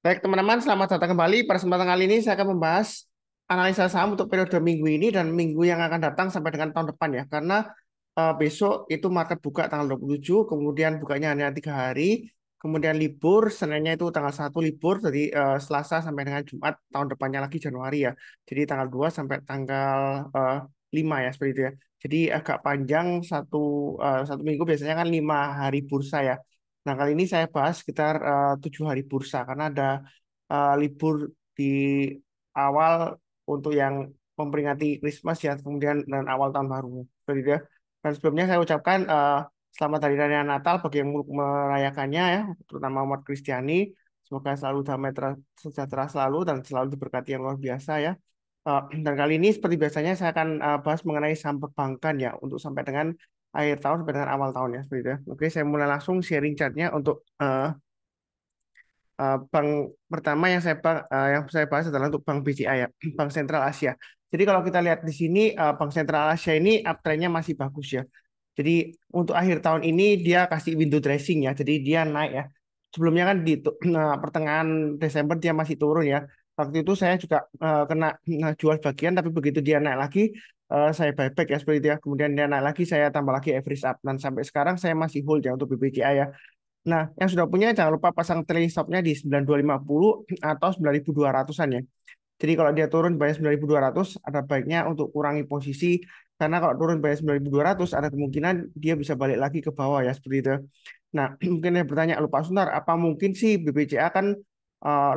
Baik teman-teman, selamat datang kembali. Pada kesempatan kali ini saya akan membahas analisa saham untuk periode minggu ini dan minggu yang akan datang sampai dengan tahun depan ya. Karena besok itu market buka tanggal 27, kemudian bukanya hanya 3 hari, kemudian libur, Seninnya itu tanggal 1 libur, jadi Selasa sampai dengan Jumat tahun depannya lagi Januari ya. Jadi tanggal 2 sampai tanggal 5 ya, seperti itu ya. Jadi agak panjang satu minggu biasanya kan 5 hari bursa ya. Nah, kali ini saya bahas sekitar 7 hari bursa karena ada libur di awal untuk yang memperingati Christmas ya, kemudian dan awal tahun baru. Seperti itu ya. Dan sebelumnya saya ucapkan selamat Hari Raya Natal bagi yang merayakannya ya, terutama umat Kristiani. Semoga selalu damai sejahtera selalu dan selalu diberkati yang luar biasa ya. Dan kali ini seperti biasanya saya akan bahas mengenai saham perbankan ya untuk sampai dengan akhir tahun sampai dengan awal tahun ya seperti itu ya. Oke, saya mulai langsung sharing chartnya untuk bank pertama yang saya bahas adalah untuk Bank BCA ya, Bank Sentral Asia. Jadi kalau kita lihat di sini Bank Sentral Asia ini uptrendnya masih bagus ya. Jadi untuk akhir tahun ini dia kasih window dressing ya. Jadi dia naik ya. Sebelumnya kan di pertengahan Desember dia masih turun ya. Waktu itu saya juga kena jual bagian, tapi begitu dia naik lagi saya buyback ya seperti itu ya. Kemudian dia naik lagi saya tambah lagi average up dan sampai sekarang saya masih hold ya untuk BBCA ya. Nah, yang sudah punya jangan lupa pasang trailing stopnya di 9250 atau 9200-an ya. Jadi kalau dia turun bayar 9200, ada baiknya untuk kurangi posisi karena kalau turun bayar 9200 ada kemungkinan dia bisa balik lagi ke bawah ya seperti itu. Nah, mungkin saya bertanya, lupa Pak Sunar, apa mungkin sih BBCA kan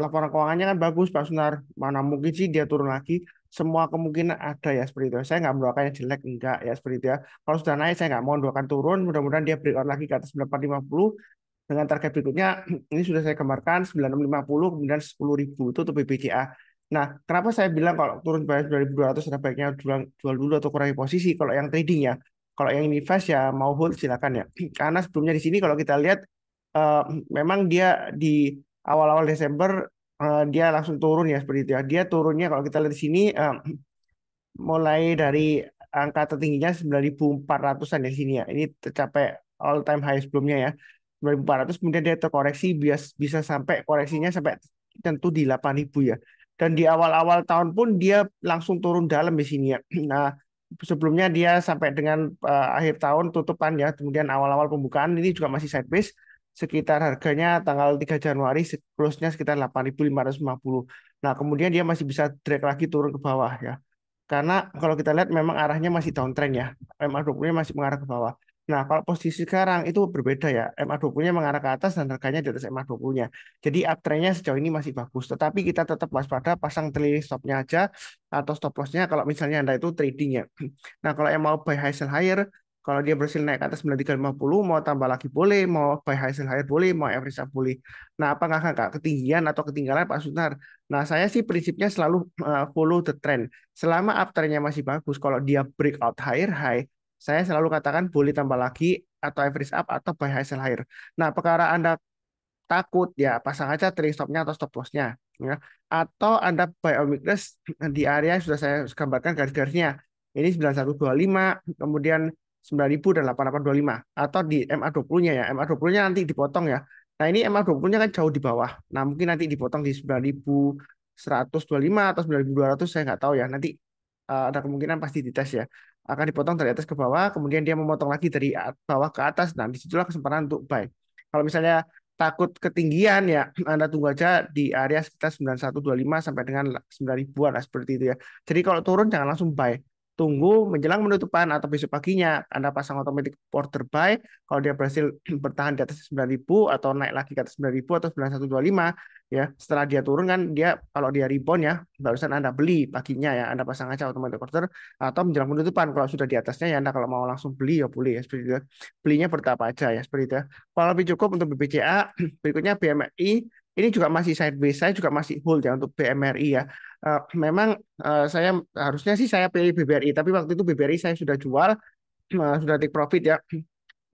laporan keuangannya kan bagus Pak Sunar, mana mungkin sih dia turun lagi? Semua kemungkinan ada ya seperti itu. Saya nggak mendoakannya jelek, enggak ya seperti itu ya. Kalau sudah naik saya nggak mau mendoakan turun, mudah-mudahan dia breakout lagi ke atas 9450 dengan target berikutnya. Ini sudah saya gambarkan 9650 kemudian 10.000 itu untuk BBCA. Nah, kenapa saya bilang kalau turun bayar 2.200 ada baiknya jual dulu atau kurangi posisi kalau yang trading ya. Kalau yang invest ya mau hold silakan ya. Karena sebelumnya di sini kalau kita lihat eh, memang dia di awal-awal Desember dia langsung turun ya seperti itu ya. Dia turunnya kalau kita lihat di sini mulai dari angka tertingginya 9.400-an di sini ya. Ini tercapai all time high sebelumnya ya. 9.400 kemudian dia terkoreksi bisa sampai koreksinya sampai tentu di 8.000 ya. Dan di awal-awal tahun pun dia langsung turun dalam di sini ya. Nah, sebelumnya dia sampai dengan akhir tahun tutupan ya, kemudian awal-awal pembukaan ini juga masih sideways sekitar harganya tanggal 3 Januari close-nya sekitar 8.550. Nah, kemudian dia masih bisa drag lagi turun ke bawah ya. Karena kalau kita lihat memang arahnya masih downtrend ya. MA20-nya masih mengarah ke bawah. Nah, kalau posisi sekarang itu berbeda ya. MA20-nya mengarah ke atas dan harganya di atas MA20-nya. Jadi uptrend-nya sejauh ini masih bagus. Tetapi kita tetap waspada, pasang trailing stop-nya aja atau stop loss-nya kalau misalnya Anda itu trading ya. Nah, kalau yang mau buy high sell higher, kalau dia berhasil naik ke atas 9350, mau tambah lagi boleh, mau buy high sell higher boleh, mau average up boleh. Nah, apakah nggak ketinggian atau ketinggalan Pak Sunar? Nah, saya sih prinsipnya selalu follow the trend. Selama uptrendnya masih bagus, kalau dia breakout higher high, saya selalu katakan boleh tambah lagi atau average up atau buy high sell higher. Nah, perkara Anda takut ya pasang aja trailing stopnya atau stop lossnya ya. Atau Anda buy on weakness di area yang sudah saya gambarkan garis-garisnya. Ini 9125, kemudian 9.000 dan 8825 atau di MA20-nya ya. MA20-nya nanti dipotong ya. Nah, ini MA20-nya kan jauh di bawah. Nah, mungkin nanti dipotong di 9.125 atau 9.200 saya nggak tahu ya. Nanti ada kemungkinan pasti dites ya. Akan dipotong dari atas ke bawah, kemudian dia memotong lagi dari bawah ke atas. Nah, disitulah kesempatan untuk buy. Kalau misalnya takut ketinggian ya Anda tunggu aja di area sekitar 9125 sampai dengan 9.000-an lah, seperti itu ya. Jadi kalau turun jangan langsung buy. Tunggu menjelang penutupan atau besok paginya Anda pasang automatic order buy. Kalau dia berhasil bertahan di atas 9.000 atau naik lagi ke atas 9.000 atau 9125 ya. Setelah dia turun kan dia kalau dia rebound ya barusan Anda beli paginya ya. Anda pasang aja automatic order atau menjelang penutupan kalau sudah di atasnya ya Anda kalau mau langsung beli ya boleh ya seperti itu. Belinya bertahap aja ya seperti itu ya. Kalau lebih cukup untuk BBCA, berikutnya BMRI, ini juga masih sideways, saya juga masih hold ya untuk BMRI ya. Memang saya harusnya sih saya pilih BBRI, tapi waktu itu BBRI saya sudah jual, sudah take profit ya.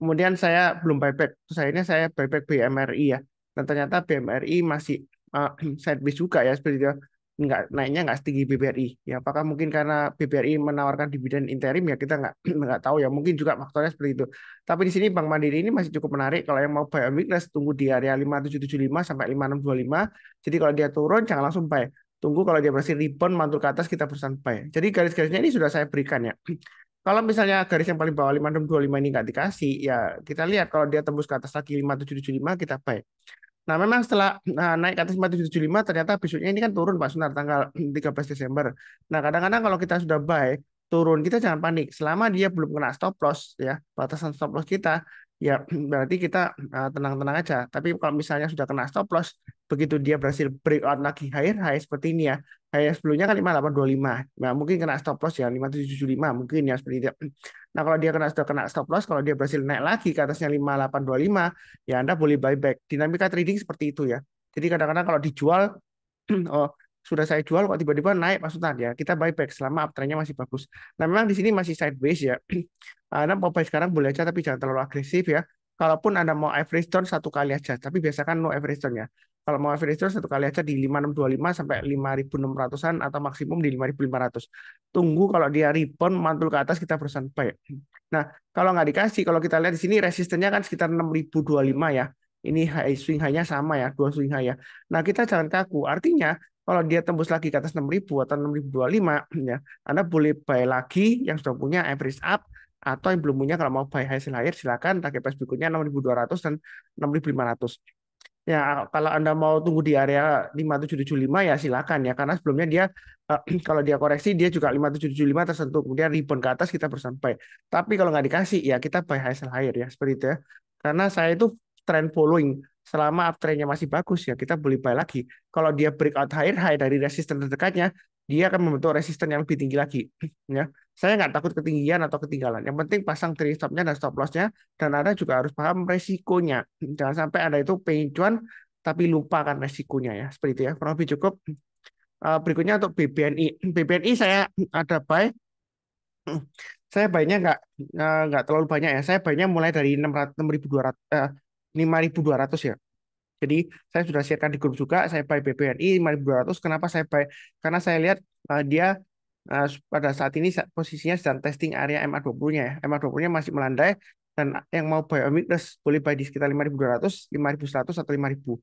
Kemudian saya belum buyback, terus akhirnya saya buyback BMRI ya. Dan ternyata BMRI masih sideways juga ya seperti itu. nggak setinggi BBRI. Ya, apakah mungkin karena BBRI menawarkan dividen interim ya kita nggak nggak tahu ya. Mungkin juga faktornya seperti itu. Tapi di sini Bank Mandiri ini masih cukup menarik. Kalau yang mau buy on weakness tunggu di area 5775 sampai 5625. Jadi kalau dia turun jangan langsung buy. Tunggu kalau dia berhasil rebound mantul ke atas kita berusaha buy. Jadi garis-garisnya ini sudah saya berikan ya. Kalau misalnya garis yang paling bawah 5625 ini nggak dikasih, ya kita lihat kalau dia tembus ke atas lagi 5775 kita buy. Nah, memang setelah naik ke atas 5775 ternyata besoknya ini kan turun Pak Sunar tanggal 13 Desember. Nah, kadang-kadang kalau kita sudah buy turun kita jangan panik. Selama dia belum kena stop loss ya, batasan stop loss kita ya berarti kita tenang-tenang aja. Tapi kalau misalnya sudah kena stop loss, begitu dia berhasil breakout lagi higher high seperti ini ya. High sebelumnya kan 5825. Nah, mungkin kena stop loss ya 5775 mungkin ya seperti itu. Nah, kalau dia sudah kena stop loss, kalau dia berhasil naik lagi ke atasnya 5825 ya Anda boleh buyback. Dinamika trading seperti itu ya. Jadi kadang-kadang kalau dijual, oh sudah saya jual kok tiba-tiba naik Pak Sultan ya, kita buyback selama uptrendnya masih bagus. Nah memang di sini masih sideways ya. Anda mau buy sekarang boleh aja tapi jangan terlalu agresif ya. Kalaupun Anda mau average down satu kali aja, tapi biasakan no average down ya. Kalau mau average down satu kali aja di 5625 sampai 5600-an atau maksimum di 5500. Tunggu kalau dia rebound mantul ke atas kita berusaha buy. Nah, kalau nggak dikasih, kalau kita lihat di sini resistennya kan sekitar 6025 ya. Ini high swing high-nya sama ya, dua swing high ya. Nah, kita jangan kaku. Artinya, kalau dia tembus lagi ke atas 6000 atau 6025 ya, Anda boleh buy lagi yang sudah punya average up atau yang belum punya kalau mau buy hasil akhir silakan target price berikutnya 6200 dan 6500. Ya, kalau Anda mau tunggu di area 5775 ya silakan ya karena sebelumnya dia kalau dia koreksi dia juga 5775 tersentuh kemudian rebound ke atas kita bersampai. Tapi kalau nggak dikasih ya kita buy hasil higher ya seperti itu ya. Karena saya itu trend following selama uptrendnya masih bagus ya kita boleh buy lagi. Kalau dia breakout higher high dari resisten terdekatnya dia akan membentuk resisten yang lebih tinggi lagi ya. Saya nggak takut ketinggian atau ketinggalan. Yang penting pasang trailing stopnya dan stop lossnya dan Anda juga harus paham resikonya. Jangan sampai Anda itu pengen cuan tapi lupakan resikonya ya. Seperti itu ya. Kurang lebih cukup. Berikutnya untuk BBNI. BBNI saya ada buy. Saya buy-nya nggak terlalu banyak ya. Saya buy-nya mulai dari 600, 6.200, 5.200 ya. Jadi saya sudah sharekan di grup juga. Saya buy BBNI 5.200. Kenapa saya buy? Karena saya lihat dia pada saat ini posisinya sedang testing area MA20-nya ya. MA20-nya masih melandai dan yang mau buy on weakness boleh buy di sekitar 5.200, 5.100 atau 5.000.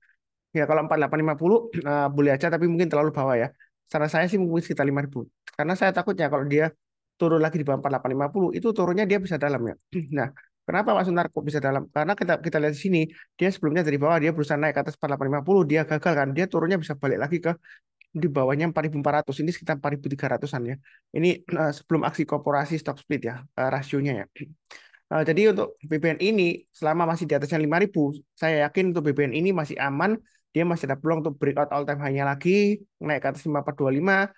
Ya kalau 4850 boleh aja tapi mungkin terlalu bawah ya. Saran saya sih mungkin sekitar 5.000. Karena saya takutnya kalau dia turun lagi di bawah 4850 itu turunnya dia bisa dalam ya. Nah, kenapa Pak Sunar kok bisa dalam? Karena kita kita lihat di sini dia sebelumnya dari bawah dia berusaha naik ke atas 4850 dia gagal kan. Dia turunnya bisa balik lagi ke di bawahnya 4.400 ini sekitar 4.300-an ya. Ini sebelum aksi korporasi stock split ya rasionya ya. Jadi untuk BBN ini selama masih di atasnya 5.000 saya yakin untuk BBN ini masih aman. Dia masih ada peluang untuk breakout all time high-nya lagi naik ke atas 5425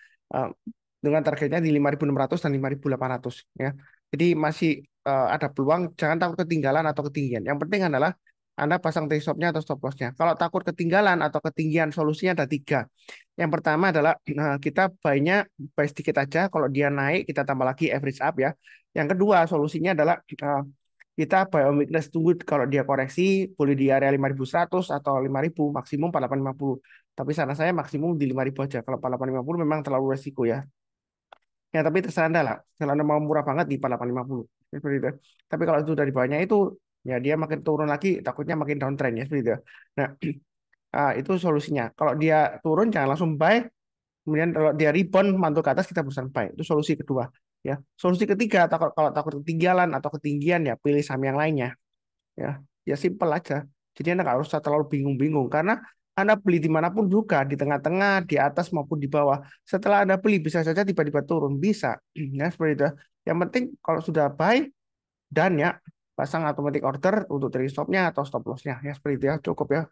dengan targetnya di 5.600 dan 5.800 ya. Jadi masih ada peluang. Jangan takut ketinggalan atau ketinggian. Yang penting adalah Anda pasang trade stop-nya atau stop loss-nya. Kalau takut ketinggalan atau ketinggian, solusinya ada tiga. Yang pertama adalah kita buy-nya buy sedikit aja. Kalau dia naik, kita tambah lagi average up ya. Yang kedua, solusinya adalah kita buy on weakness, tunggu kalau dia koreksi, boleh di area 5.100 atau 5.000, maksimum 4850. Tapi saran saya maksimum di 5.000 aja. Kalau 4850 memang terlalu resiko ya. Ya, tapi terserah Anda lah. Kalau Anda mau murah banget di 4850. Seperti itu. Tapi kalau sudah di bawahnya itu, ya dia makin turun lagi, takutnya makin downtrend ya. Seperti itu. Nah, itu solusinya. Kalau dia turun, jangan langsung buy. Kemudian kalau dia rebound, mantul ke atas, kita berusaha buy. Itu solusi kedua. Ya, solusi ketiga, kalau takut ketinggalan atau ketinggian, ya pilih saham yang lainnya. Ya simpel aja. Jadi Anda nggak usah terlalu bingung-bingung karena Anda beli dimanapun juga di tengah-tengah, di atas maupun di bawah. Setelah Anda beli bisa saja tiba-tiba turun bisa. Ya seperti itu. Yang penting kalau sudah buy dan ya pasang automatic order untuk trade stop-nya atau stop loss-nya. Ya seperti itu ya cukup ya.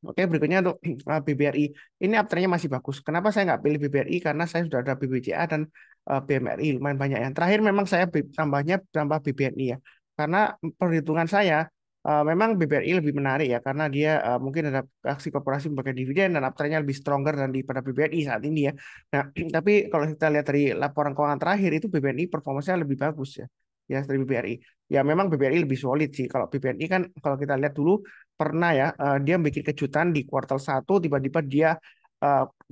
Oke, berikutnya untuk BBRI. Ini uptrend-nya masih bagus. Kenapa saya nggak pilih BBRI? Karena saya sudah ada BBCA dan BMRI lumayan banyak. Yang terakhir memang saya tambah BBNI ya. Karena perhitungan saya memang BBRI lebih menarik ya. Karena dia mungkin ada aksi korporasi memberikan dividen dan uptrend-nya lebih stronger daripada BBNI saat ini ya. Nah, tapi kalau kita lihat dari laporan keuangan terakhir itu BBNI performanya lebih bagus ya. Ya dari BBRI. Ya memang BBRI lebih solid sih. Kalau BBNI kan kalau kita lihat dulu pernah ya dia bikin kejutan di kuartal 1 tiba-tiba dia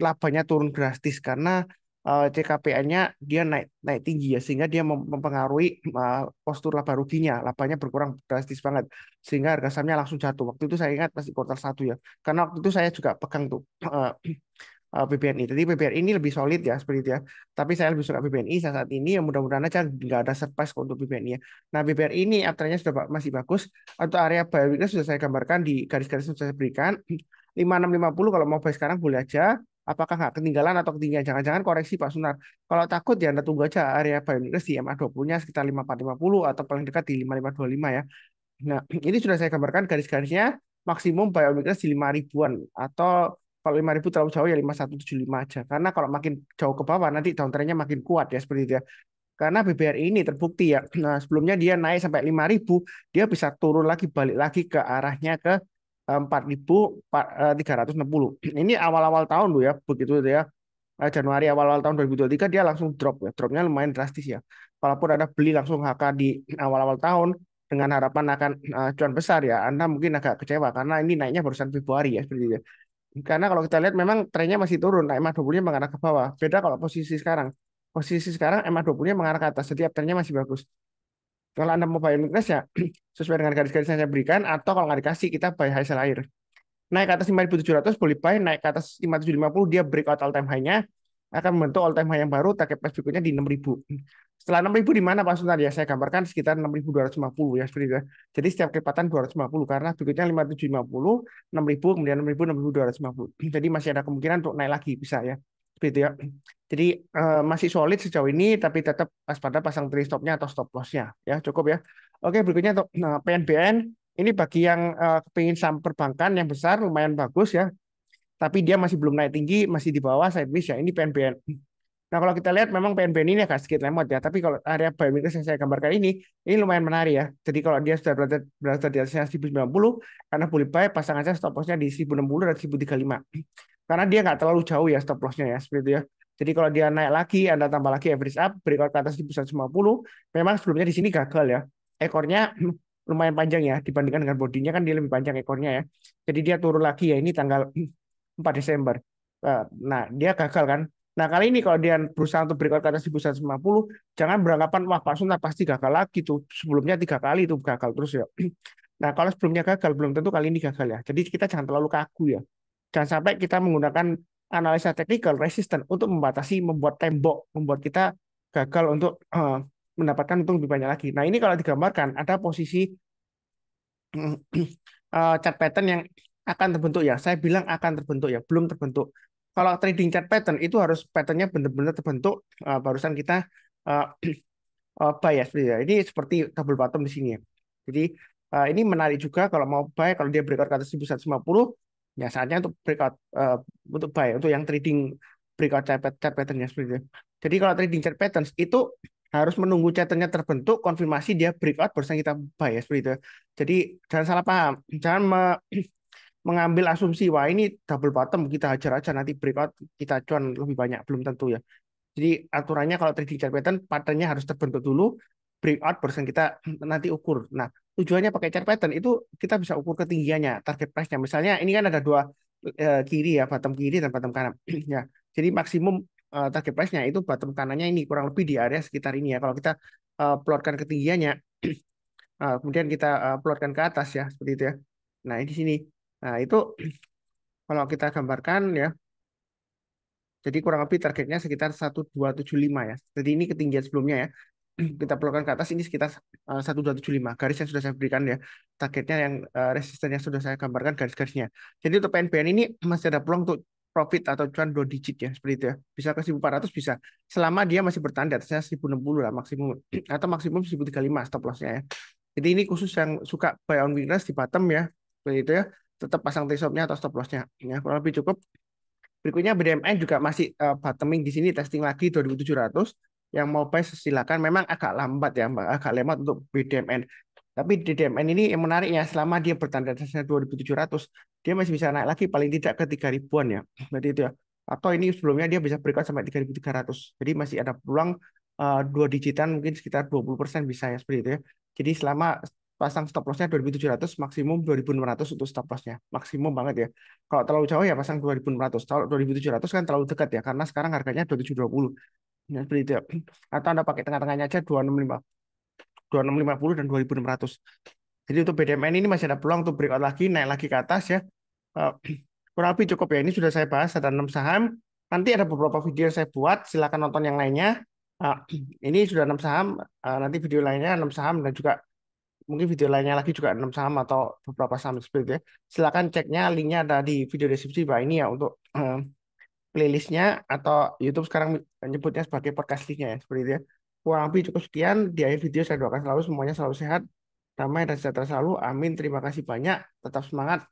labanya turun drastis karena CKPN-nya dia naik naik tinggi ya, sehingga dia mempengaruhi postur laba ruginya, labanya berkurang drastis banget sehingga harga sahamnya langsung jatuh. Waktu itu saya ingat masih kuartal 1 ya, karena waktu itu saya juga pegang tuh BBNI. Jadi BBRI ini lebih solid ya seperti itu ya. Tapi saya lebih suka BBNI saat ini, ya mudah-mudahan aja nggak ada surprise kok untuk BBNI ya. Nah BBRI ini uptrendnya sudah masih bagus. Untuk area buy weakness sudah saya gambarkan di garis-garis yang sudah saya berikan. 5650 kalau mau buy sekarang boleh aja. Apakah nggak ketinggalan atau ketinggian? Jangan-jangan koreksi Pak Sunar. Kalau takut ya Anda tunggu aja area buy weakness di MA20-nya sekitar 5450 atau paling dekat di 5525 ya. Nah, ini sudah saya gambarkan garis-garisnya, maksimum buy weakness di 5 ribuan atau kalau 5.000 terlalu jauh ya 5175 aja. Karena kalau makin jauh ke bawah nanti downtrendnya makin kuat ya seperti itu ya. Karena BBRI ini terbukti ya. Nah, sebelumnya dia naik sampai 5.000, dia bisa turun lagi balik lagi ke arahnya ke 4.360. Ini awal-awal tahun loh ya, begitu ya. Januari awal-awal tahun 2023 dia langsung drop ya. Dropnya lumayan drastis ya. Walaupun ada beli langsung HK di awal-awal tahun dengan harapan akan cuan besar ya. Anda mungkin agak kecewa karena ini naiknya barusan Februari ya seperti itu. Karena kalau kita lihat memang trennya masih turun. Nah, MA20-nya mengarah ke bawah. Beda kalau posisi sekarang. Posisi sekarang MA20-nya mengarah ke atas. Setiap trennya masih bagus. Kalau Anda mau buy weakness ya sesuai dengan garis-garis yang saya berikan, atau kalau nggak dikasih kita buy high sell air. Naik ke atas 5.700 boleh buy, naik ke atas 5.750 dia breakout all time high-nya, akan membentuk all time high yang baru, target price berikutnya di 6.000. Setelah 6.000 di mana Pak Sultan? Ya saya gambarkan sekitar 6.250 ya seperti itu ya. Jadi setiap kelipatan 250 karena berikutnya 5.750, 6.000 kemudian 6.000, 6.250. Jadi masih ada kemungkinan untuk naik lagi bisa ya. Seperti itu ya. Jadi masih solid sejauh ini tapi tetap waspada pasang trade stop-nya atau stop loss-nya ya, cukup ya. Oke, berikutnya untuk PNBN ini bagi yang kepingin saham perbankan yang besar lumayan bagus ya. Tapi dia masih belum naik tinggi, masih di bawah sideways ya. Ini PNBN. Nah, kalau kita lihat memang PNBN ini agak sedikit lemot ya. Tapi kalau area buy weakness yang saya gambarkan ini lumayan menarik ya. Jadi kalau dia sudah berada di atasnya 1090, karena boleh buy, pasang aja stop loss-nya di 1060 dan 1035. Karena dia nggak terlalu jauh ya stop loss-nya ya, seperti itu ya. Jadi kalau dia naik lagi, Anda tambah lagi average up, breakout ke atas 1150, memang sebelumnya di sini gagal ya. Ekornya lumayan panjang ya, dibandingkan dengan bodinya kan dia lebih panjang ekornya ya. Jadi dia turun lagi ya, ini tanggal 4 Desember. Nah, dia gagal kan. Nah, kali ini kalau dia berusaha untuk breakout ke atas 1150, jangan beranggapan, wah Pak Suntar pasti gagal lagi tuh. Sebelumnya 3 kali itu gagal terus ya. Nah, kalau sebelumnya gagal, belum tentu kali ini gagal ya. Jadi kita jangan terlalu kaku ya. Jangan sampai kita menggunakan analisa teknikal resisten untuk membatasi, membuat tembok, membuat kita gagal untuk mendapatkan untung lebih banyak lagi. Nah, ini kalau digambarkan, ada posisi chart pattern yang akan terbentuk ya. Saya bilang akan terbentuk ya, belum terbentuk. Kalau trading chart pattern itu harus patternnya benar-benar terbentuk, barusan kita uh, buy ya seperti ya. Ini seperti double bottom di sini ya. Jadi ini menarik juga kalau mau buy, kalau dia breakout ke atas 1150, ya saatnya untuk breakout untuk buy, untuk yang trading breakout chart patternnya seperti itu. Jadi kalau trading chart patterns itu harus menunggu patternnya terbentuk, konfirmasi dia breakout barusan kita buy ya seperti itu. Jadi jangan salah paham, jangan mengambil asumsi wah ini double bottom kita hajar aja nanti breakout kita cuan lebih banyak, belum tentu ya. Jadi aturannya kalau trading chart pattern, patternnya harus terbentuk dulu, breakout barusan kita nanti ukur. Nah, tujuannya pakai chart pattern itu kita bisa ukur ketinggiannya, target price-nya. Misalnya ini kan ada dua kiri ya, bottom kiri dan bottom kanan. Ya, jadi maksimum target price-nya itu bottom kanannya ini kurang lebih di area sekitar ini ya. Kalau kita plotkan ketinggiannya, kemudian kita plotkan ke atas ya, seperti itu ya. Nah, ini di sini. Nah, itu kalau kita gambarkan ya, jadi kurang lebih targetnya sekitar 1275 ya. Jadi ini ketinggian sebelumnya ya. Kita perlukan ke atas ini sekitar 1275. Garis yang sudah saya berikan ya. Targetnya yang resisten yang sudah saya gambarkan garis-garisnya. Jadi untuk PNBN ini masih ada peluang untuk profit atau cuan 2 digit ya. Seperti itu ya. Bisa ke 1400 bisa. Selama dia masih bertahan di atasnya 1060 lah maksimum. Atau maksimum 1035 stop loss-nya ya. Jadi ini khusus yang suka buy on weakness di bottom ya. Seperti itu ya. Tetap pasang take stop-nya atau stop loss-nya. Ya, kurang lebih cukup. Berikutnya BDMN juga masih bottoming di sini, testing lagi 2700. Yang mau buy silakan. Memang agak lambat ya, Mbak, agak lemot untuk BDMN. Tapi BDMN ini yang menariknya selama dia bertanda atasnya 2700, dia masih bisa naik lagi paling tidak ke 3000-an ya. Berarti itu ya. Atau ini sebelumnya dia bisa breakout sampai 3300. Jadi masih ada peluang 2 digitan mungkin sekitar 20% bisa ya seperti itu ya. Jadi selama pasang stop lossnya 2.700, maksimum 2.600 untuk stop lossnya. Maksimum banget ya. Kalau terlalu jauh ya pasang 2.600. Kalau 2.700 kan terlalu dekat ya, karena sekarang harganya 2.720. Ya, seperti itu ya. Atau Anda pakai tengah-tengahnya aja 265, 2650 dan 2.600. Jadi untuk BDMN ini masih ada peluang untuk breakout lagi, naik lagi ke atas ya. Eh, Kurang lebih cukup ya. Ini sudah saya bahas ada 6 saham. Nanti ada beberapa video yang saya buat, silakan nonton yang lainnya. Eh, ini sudah 6 saham, nanti video lainnya 6 saham dan juga mungkin video lainnya lagi juga 6 saham atau beberapa saham seperti itu ya. Silakan ceknya, linknya ada di video deskripsi bawah ini ya untuk playlistnya atau YouTube sekarang menyebutnya sebagai podcast listnya ya seperti itu ya. Kurang lebih cukup sekian. Di akhir video saya doakan selalu semuanya selalu sehat, damai dan sejahtera selalu. Amin. Terima kasih banyak. Tetap semangat.